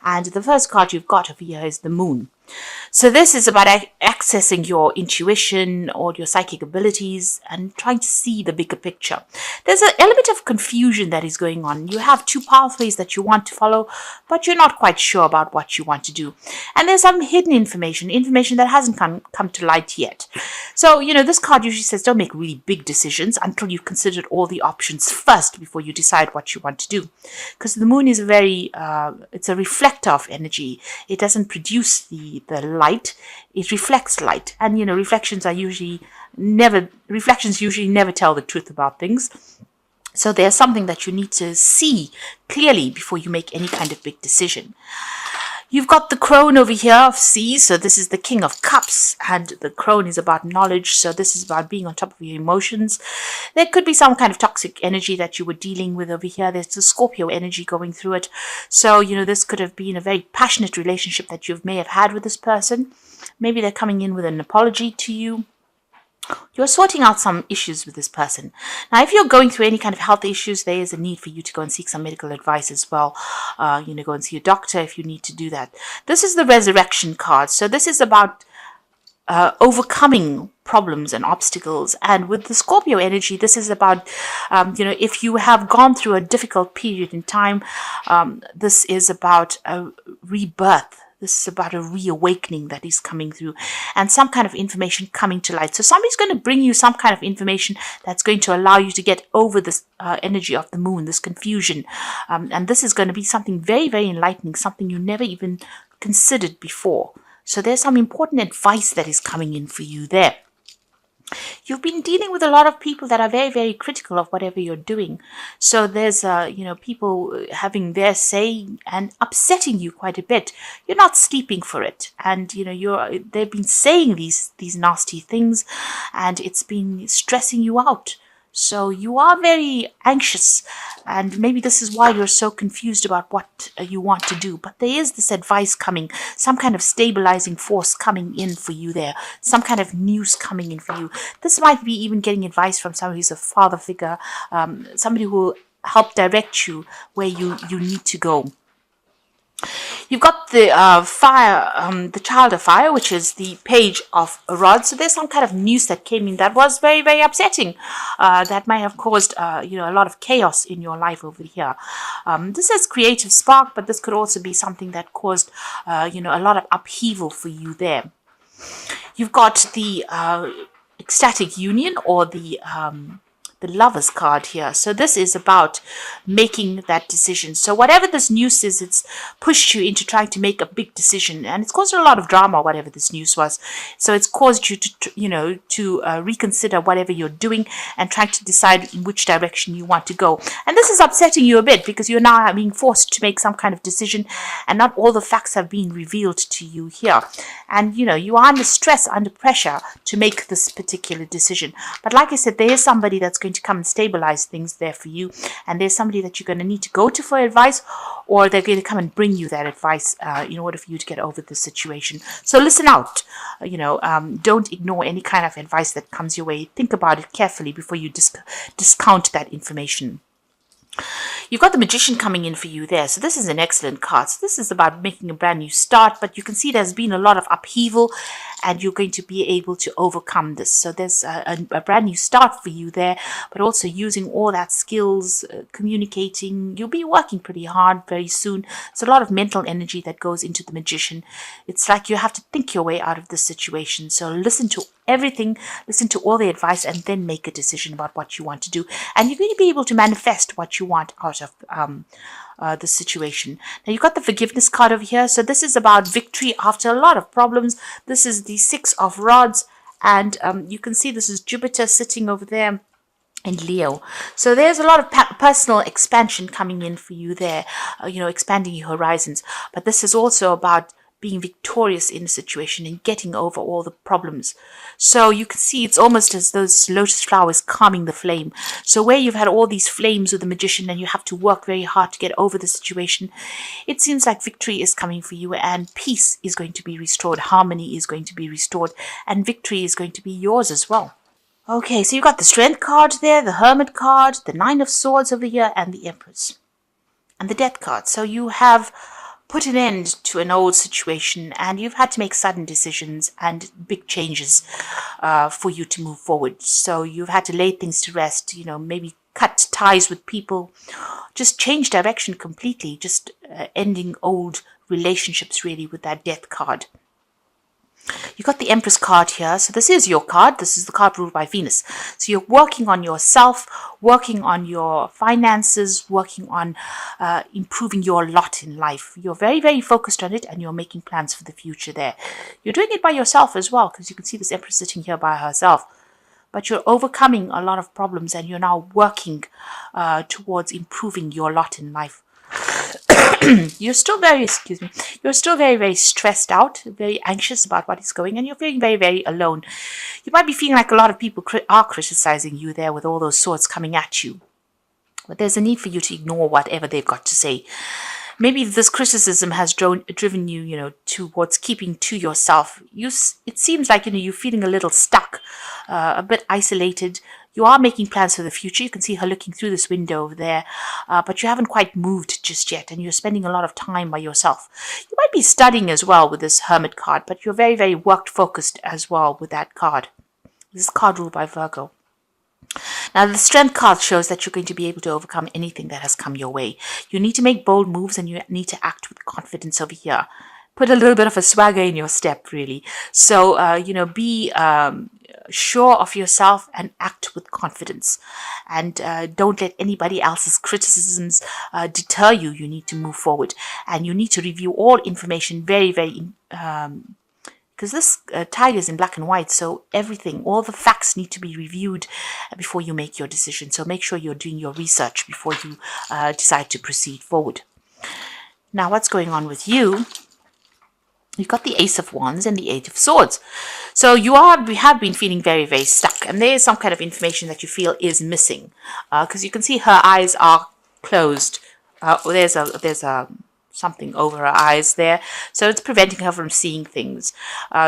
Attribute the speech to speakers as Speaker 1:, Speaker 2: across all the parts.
Speaker 1: And the first card you've got over here is the Moon. So this is about accessing your intuition or your psychic abilities and trying to see the bigger picture. There's an element of confusion that is going on. You have two pathways that you want to follow, but you're not quite sure about what you want to do. And there's some hidden information that hasn't come to light yet. So, this card usually says don't make really big decisions until you've considered all the options first before you decide what you want to do. Because the Moon is it's a reflector of energy. It doesn't produce the light, it reflects light. And reflections usually never tell the truth about things. So there's something that you need to see clearly before you make any kind of big decision. You've got the Crone over here of Sea, so this is the King of Cups, and the Crone is about knowledge, so this is about being on top of your emotions. There could be some kind of toxic energy that you were dealing with over here. There's the Scorpio energy going through it. So, this could have been a very passionate relationship that you may have had with this person. Maybe they're coming in with an apology to you. You're sorting out some issues with this person. Now, if you're going through any kind of health issues, there is a need for you to go and seek some medical advice as well. Go and see a doctor if you need to do that. This is the Resurrection card. So this is about overcoming problems and obstacles. And with the Scorpio energy, this is about, if you have gone through a difficult period in time, this is about a rebirth. This is about a reawakening that is coming through and some kind of information coming to light. So somebody's going to bring you some kind of information that's going to allow you to get over this energy of the Moon, this confusion. And this is going to be something very, very enlightening, something you never even considered before. So there's some important advice that is coming in for you there. You've been dealing with a lot of people that are very, very critical of whatever you're doing. So there's, people having their say and upsetting you quite a bit. You're not sleeping for it. And, they've been saying these nasty things and it's been stressing you out. So you are very anxious, and maybe this is why you're so confused about what you want to do. But there is this advice coming, some kind of stabilizing force coming in for you there, some kind of news coming in for you. This might be even getting advice from somebody who's a father figure, somebody who will help direct you where you need to go. You've got the fire, the Child of Fire, which is the Page of Rods. So there's some kind of news that came in that was very, very upsetting. That might have caused, a lot of chaos in your life over here. This is creative spark, but this could also be something that caused, a lot of upheaval for you there. You've got the ecstatic union, or the Lover's card here. So this is about making that decision. So whatever this news is, it's pushed you into trying to make a big decision, and it's caused a lot of drama, whatever this news was. So it's caused you to reconsider whatever you're doing and trying to decide in which direction you want to go. And this is upsetting you a bit because you're now being forced to make some kind of decision, and not all the facts have been revealed to you here. And you are under stress, under pressure to make this particular decision. But like I said, there is somebody that's going to come and stabilize things there for you, and there's somebody that you're going to need to go to for advice, or they're going to come and bring you that advice in order for you to get over the situation. So listen out. Don't ignore any kind of advice that comes your way. Think about it carefully before you discount that information. You've got the Magician coming in for you there. So this is an excellent card. So this is about making a brand new start, but you can see there's been a lot of upheaval, and you're going to be able to overcome this. So there's a brand new start for you there, but also using all that skills, communicating. You'll be working pretty hard very soon. It's a lot of mental energy that goes into the Magician. It's like you have to think your way out of this situation. So listen to everything, listen to all the advice, and then make a decision about what you want to do. And you're going to be able to manifest what you want out of the situation. Now you've got the Forgiveness card over here. So this is about victory after a lot of problems. This is the Six of Rods, and you can see this is Jupiter sitting over there in Leo. So there's a lot of personal expansion coming in for you there, expanding your horizons. But this is also about being victorious in a situation and getting over all the problems. So you can see it's almost as those lotus flowers calming the flame. So where you've had all these flames with the Magician and you have to work very hard to get over the situation, it seems like victory is coming for you, and peace is going to be restored, harmony is going to be restored, and victory is going to be yours as well. Okay, so you've got the Strength card there, the Hermit card, the Nine of Swords over here, and the Empress, and the Death card. So you have put an end to an old situation, and you've had to make sudden decisions and big changes for you to move forward. So you've had to lay things to rest, maybe cut ties with people, just change direction completely, just ending old relationships really with that death card. You got the Empress card here. So this is your card. This is the card ruled by Venus. So you're working on yourself, working on your finances, working on improving your lot in life. You're very, very focused on it, and you're making plans for the future there. You're doing it by yourself as well, because you can see this Empress sitting here by herself. But you're overcoming a lot of problems, and you're now working towards improving your lot in life. You're still very, very stressed out, very anxious about what is going, and you're feeling very, very alone. You might be feeling like a lot of people are criticizing you there with all those swords coming at you. But there's a need for you to ignore whatever they've got to say. Maybe this criticism has driven you, towards keeping to yourself. It seems like, you're feeling a little stuck, a bit isolated. You are making plans for the future. You can see her looking through this window over there, but you haven't quite moved just yet, and you're spending a lot of time by yourself. You might be studying as well with this Hermit card, but you're very, very work-focused as well with that card. This is card ruled by Virgo. Now, the Strength card shows that you're going to be able to overcome anything that has come your way. You need to make bold moves, and you need to act with confidence over here. Put a little bit of a swagger in your step, really. So, be sure of yourself and act with confidence. And don't let anybody else's criticisms deter you. You need to move forward. And you need to review all information very, very because this tiger is in black and white, so all the facts need to be reviewed before you make your decision. So make sure you're doing your research before you decide to proceed forward. Now, what's going on with you? You've got the Ace of Wands and the Eight of Swords. So we have been feeling very, very stuck, and there is some kind of information that you feel is missing, because you can see her eyes are closed. There's something over her eyes there, so it's preventing her from seeing things.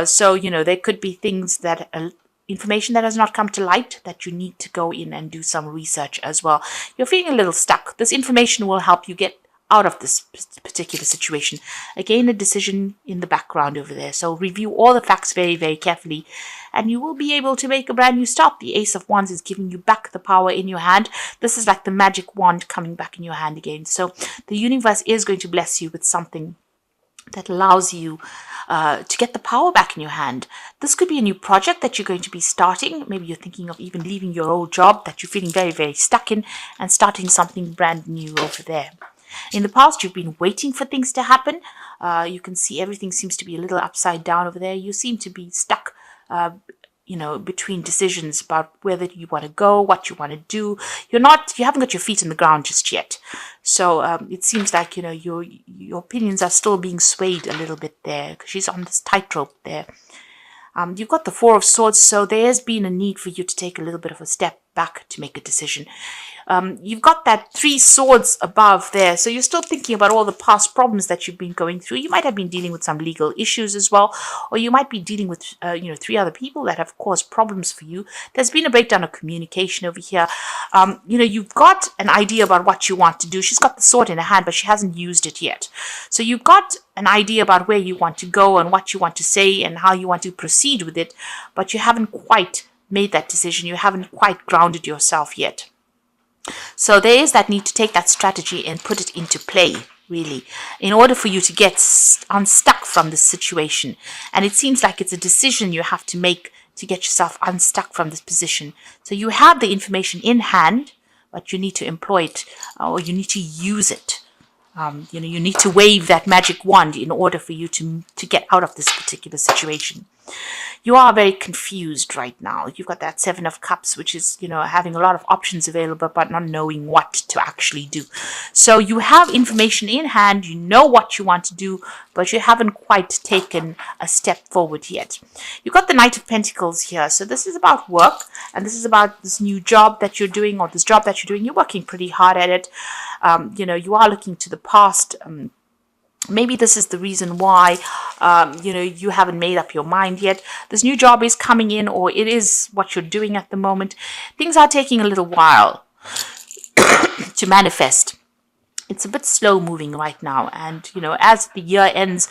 Speaker 1: So there could be things that information that has not come to light that you need to go in and do some research as well. You're feeling a little stuck. This information will help you get out of this particular situation. Again, a decision in the background over there. So review all the facts very, very carefully, and you will be able to make a brand new start. The Ace of Wands is giving you back the power in your hand. This is like the magic wand coming back in your hand again. So the universe is going to bless you with something that allows you to get the power back in your hand. This could be a new project that you're going to be starting. Maybe you're thinking of even leaving your old job that you're feeling very, very stuck in and starting something brand new over there. In the past, you've been waiting for things to happen. You can see everything seems to be a little upside down over there. You seem to be stuck, between decisions about whether you want to go, what you want to do. You haven't got your feet in the ground just yet. So it seems like, your opinions are still being swayed a little bit there, because she's on this tightrope there. You've got the Four of Swords, so there has been a need for you to take a little bit of a step back to make a decision. You've got that Three Swords above there, so you're still thinking about all the past problems that you've been going through. You might have been dealing with some legal issues as well, or you might be dealing with, three other people that have caused problems for you. There's been a breakdown of communication over here. You've got an idea about what you want to do. She's got the sword in her hand, but she hasn't used it yet. So you've got an idea about where you want to go and what you want to say and how you want to proceed with it, but you haven't quite made that decision. You haven't quite grounded yourself yet. So there is that need to take that strategy and put it into play, really, in order for you to get unstuck from this situation. And it seems like it's a decision you have to make to get yourself unstuck from this position. So you have the information in hand, but you need to employ it, or you need to use it. You need to wave that magic wand in order for you to get out of this particular situation. You are very confused right now. You've got that Seven of Cups, which is, having a lot of options available, but not knowing what to actually do. So you have information in hand, you know what you want to do, but you haven't quite taken a step forward yet. You've got the Knight of Pentacles here. So this is about work, and this is about this new job that you're doing, or this job that you're doing. You're working pretty hard at it. You are looking to the past. Maybe this is the reason why, you haven't made up your mind yet. This new job is coming in, or it is what you're doing at the moment. Things are taking a little while to manifest. it's a bit slow moving right now, and as the year ends,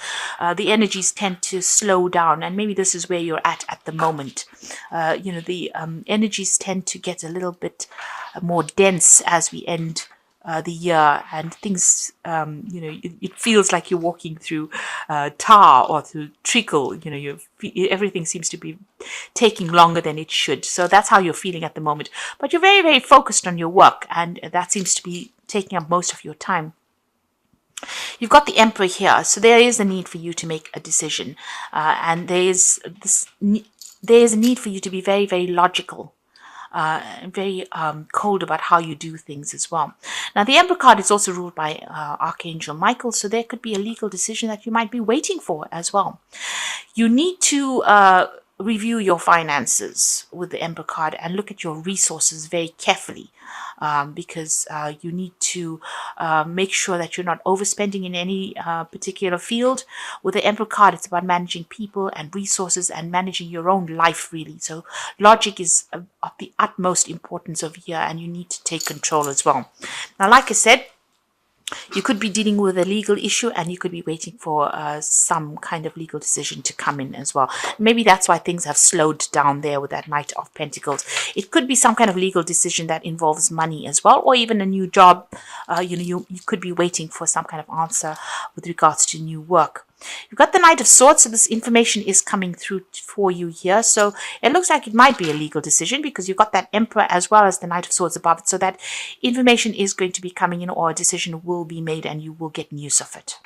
Speaker 1: the energies tend to slow down, and maybe this is where you're at the moment. The energies tend to get a little bit more dense as we end the year, and things, it feels like you're walking through tar or through treacle. Everything seems to be taking longer than it should. So that's how you're feeling at the moment. But you're very, very focused on your work, and that seems to be taking up most of your time. You've got the Emperor here, so there is a need for you to make a decision, and there is a need for you to be very, very logical. Very cold about how you do things as well. Now, the Emperor card is also ruled by Archangel Michael, so there could be a legal decision that you might be waiting for as well. You need to review your finances with the Emperor card and look at your resources very carefully, because you need to make sure that you're not overspending in any particular field. With the Emperor card, it's about managing people and resources and managing your own life, really. So logic is of the utmost importance over here, and you need to take control as well. Now, like I said, you could be dealing with a legal issue, and you could be waiting for some kind of legal decision to come in as well. Maybe that's why things have slowed down there with that Knight of Pentacles. It could be some kind of legal decision that involves money as well, or even a new job. You could be waiting for some kind of answer with regards to new work. You've got the Knight of Swords, so this information is coming through for you here. So it looks like it might be a legal decision, because you've got that Emperor as well as the Knight of Swords above it. So that information is going to be coming in, or a decision will be made, and you will get news of it.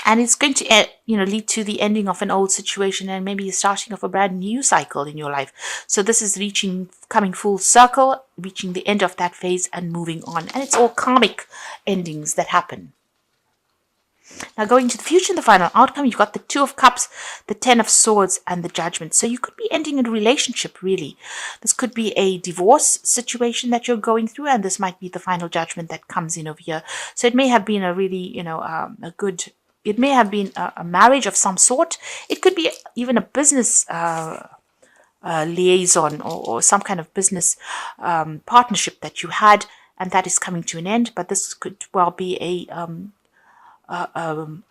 Speaker 1: And it's going to lead to the ending of an old situation, and maybe the starting of a brand new cycle in your life. So this is coming full circle, reaching the end of that phase and moving on. And it's all karmic endings that happen. Now, going to the future and the final outcome, you've got the Two of Cups, the Ten of Swords, and the Judgment. So you could be ending a relationship, really. This could be a divorce situation that you're going through, and this might be the final judgment that comes in over here. So it may have been a really, it may have been a marriage of some sort. It could be even a business liaison, or some kind of business partnership that you had, and that is coming to an end. But this could well be a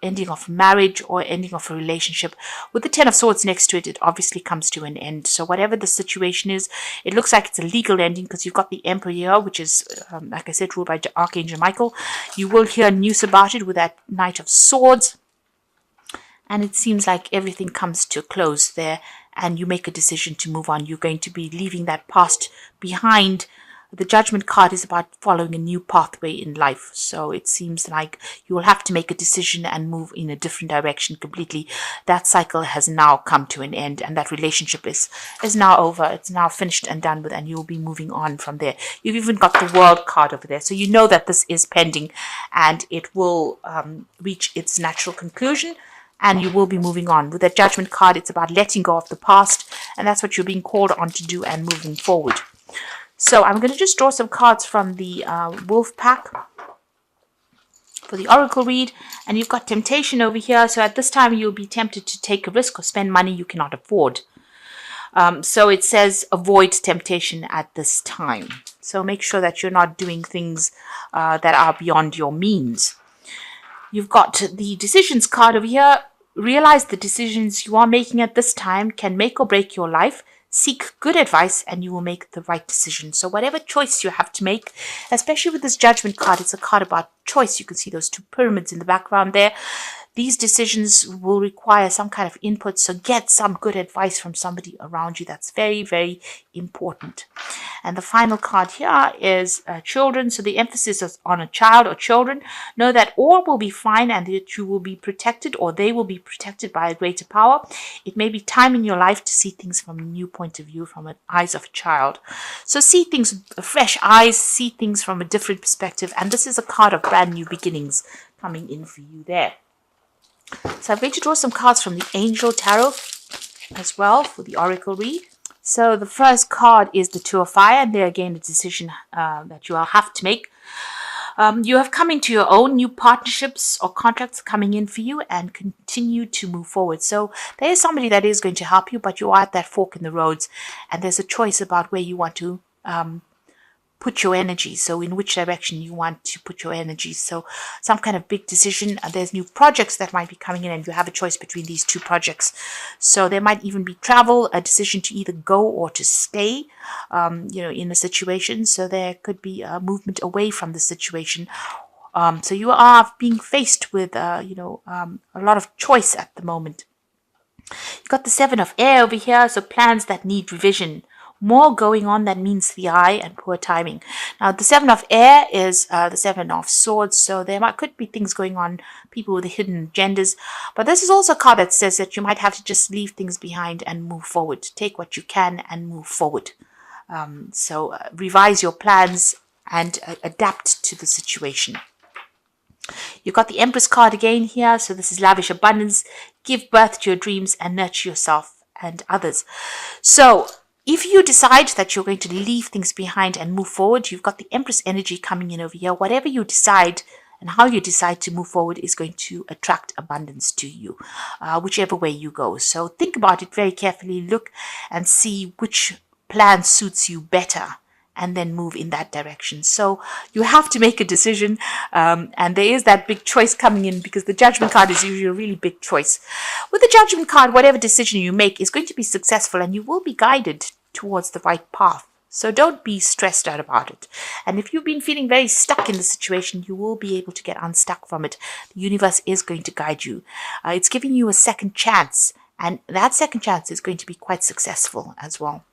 Speaker 1: ending of marriage or ending of a relationship. With the Ten of Swords next to it, it obviously comes to an end. So whatever the situation is, it looks like it's a legal ending, because you've got the Emperor here, which is, like I said, ruled by Archangel Michael. You will hear news about it with that Knight of Swords. And it seems like everything comes to a close there, and you make a decision to move on. You're going to be leaving that past behind. The Judgment card is about following a new pathway in life. So it seems like you will have to make a decision and move in a different direction completely. That cycle has now come to an end, and that relationship is now over. It's now finished and done with, and you'll be moving on from there. You've even got the World card over there. So you know that this is pending, and it will reach its natural conclusion, and you will be moving on. With that Judgment card, it's about letting go of the past, and that's what you're being called on to do and moving forward. So I'm going to just draw some cards from the Wolf Pack for the Oracle read. And you've got temptation over here. So at this time, you'll be tempted to take a risk or spend money you cannot afford. So it says avoid temptation at this time. So make sure that you're not doing things that are beyond your means. You've got the decisions card over here. Realize the decisions you are making at this time can make or break your life. Seek good advice, and you will make the right decision. So whatever choice you have to make, especially with this Judgment card, it's a card about choice. You can see those two pyramids in the background there. These decisions will require some kind of input, so get some good advice from somebody around you. That's very, very important. And the final card here is children. So the emphasis is on a child or children. Know that all will be fine, and that you will be protected, or they will be protected by a greater power. It may be time in your life to see things from a new point of view, from the eyes of a child. So see things with fresh eyes, see things from a different perspective. And this is a card of brand new beginnings coming in for you there. So I'm going to draw some cards from the Angel Tarot as well for the Oracle read. So the first card is the Two of Fire, and there again a decision that you will have to make. You have come into your own, new partnerships or contracts coming in for you, and continue to move forward. So there is somebody that is going to help you, but you are at that fork in the roads, and there's a choice about where you want to put your energy. So in which direction you want to put your energy. So some kind of big decision. There's new projects that might be coming in and you have a choice between these two projects. So there might even be travel, a decision to either go or to stay, in a situation. So there could be a movement away from the situation. So you are being faced with, a lot of choice at the moment. You've got the Seven of Air over here, so plans that need revision. More going on than meets the eye and poor timing. Now, the Seven of Air is the Seven of Swords, so could be things going on, people with hidden agendas. But this is also a card that says that you might have to just leave things behind and move forward. Take what you can and move forward. So revise your plans and adapt to the situation. You've got the Empress card again here. So this is lavish abundance. Give birth to your dreams and nurture yourself and others. So if you decide that you're going to leave things behind and move forward, you've got the Empress energy coming in over here. Whatever you decide and how you decide to move forward is going to attract abundance to you, whichever way you go. So think about it very carefully. Look and see which plan suits you better, and then move in that direction. So you have to make a decision, and there is that big choice coming in, because the Judgment card is usually a really big choice. With the Judgment card, whatever decision you make is going to be successful, and you will be guided towards the right path. So don't be stressed out about it. And if you've been feeling very stuck in the situation, you will be able to get unstuck from it. The universe is going to guide you. It's giving you a second chance, and that second chance is going to be quite successful as well.